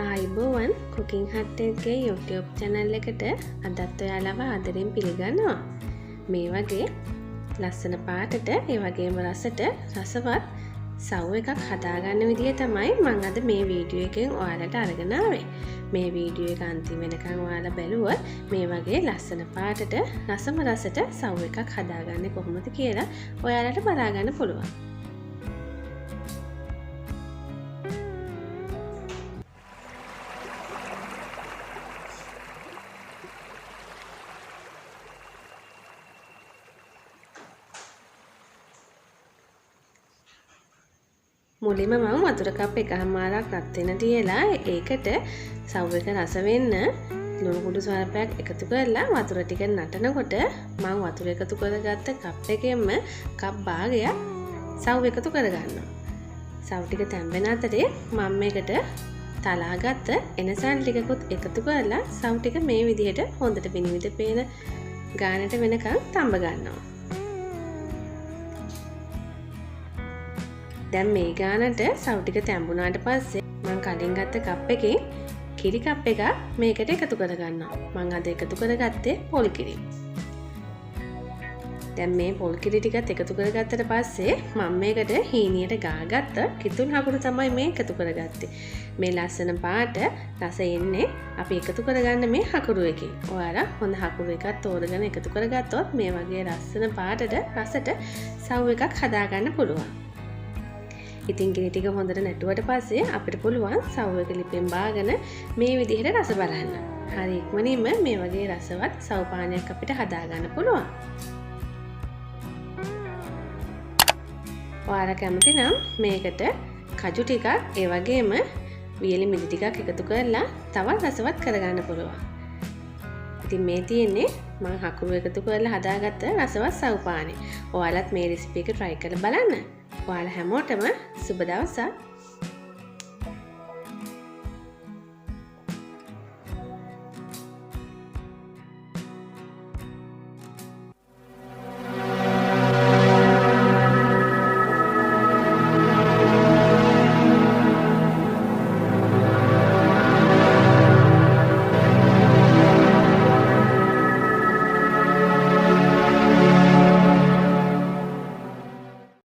ආයිබෝවන් cooking hut එකේ YouTube channel එකට අදත් ඔයාලව ආදරෙන් පිළිගන්නවා. මේ වගේ ලස්සන පාටට ඒ වගේම රසට රසවත් සව් එකක් හදාගන්න විදිය තමයි මම අද මේ වීඩියෝ එකෙන් ඔයාලට අරගෙන ආවේ. මේ වීඩියෝ එක අන්තිම වෙනකන් ඔයාලා බැලුවොත් මේ වගේ ලස්සන පාටට රසම රසට සව් එකක් හදාගන්නේ කොහොමද කියලා ඔයාලට බලා ගන්න පුළුවන්. මුලින්ම මම වතුර කප් එකමාරක් රත් වෙන තියලා ඒකට සව් එක රස වෙන්න ලුණු කුඩු ස්වල්පයක් එකතු කරලා වතුර ටික නටනකොට මම වතුර එකතු කරගත්ත කප් එකෙන්ම කප් භාගයක් සව් එකතු කරගන්නවා. සව් ටික තැම්බෙන අතරේ මම මේකට තලාගත්ත එනසල් ටිකකුත් එකතු කරලා සව් ටික මේ විදිහට හොඳට විනිවිද පේන ගානට වෙනකන් තඹ ගන්නවා. දැන් මේ ගානට සව් ටික තැඹුණාට පස්සේ මම කලින් ගත්ත කප් එකේ කිරි කප් එකක් මේකට එකතු කරගන්නවා. මම අද එකතු කරගත්තේ පොල් කිරි. දැන් මේ පොල් කිරි ටිකත් එකතු කරගත්තට පස්සේ මම මේකට හීනියට ගාගත්ත කිතුල් හකුරු තමයි මේ එකතු කරගත්තේ. මේ ලස්සන පාට රස එන්නේ අපි එකතු කරගන්න මේ හකුරු එකේ. ඔයාලා හොඳ හකුරු එකක් තෝරගෙන එකතු කරගත්තොත් මේ වගේ ලස්සන පාටට රසට සව් එකක් හදාගන්න පුළුවන්. ඉතින් කිරි ටික හොඳට නැටුවට පස්සේ අපිට පුළුවන් සව් එක ලිපෙන් බාගෙන මේ විදිහට රස බලන්න. හරි ඉක්මනින්ම මේ වගේ රසවත් සව් පානයක් අපිට හදාගන්න පුළුවන්. ඔයාලා කැමති නම් මේකට කජු ටිකක් ඒ වගේම වියලි මිදි ටිකක් එකතු කරලා තවත් රසවත් කරගන්න පුළුවන්. ඉතින් මේ තියෙන්නේ මම හකුරු එකතු කරලා හදාගත්ත රසවත් සව් පානේ. ඔයාලත් මේ රෙසිපි එක try කරලා බලන්න. ඔයාලා හැමෝටම සුබ දවසක්.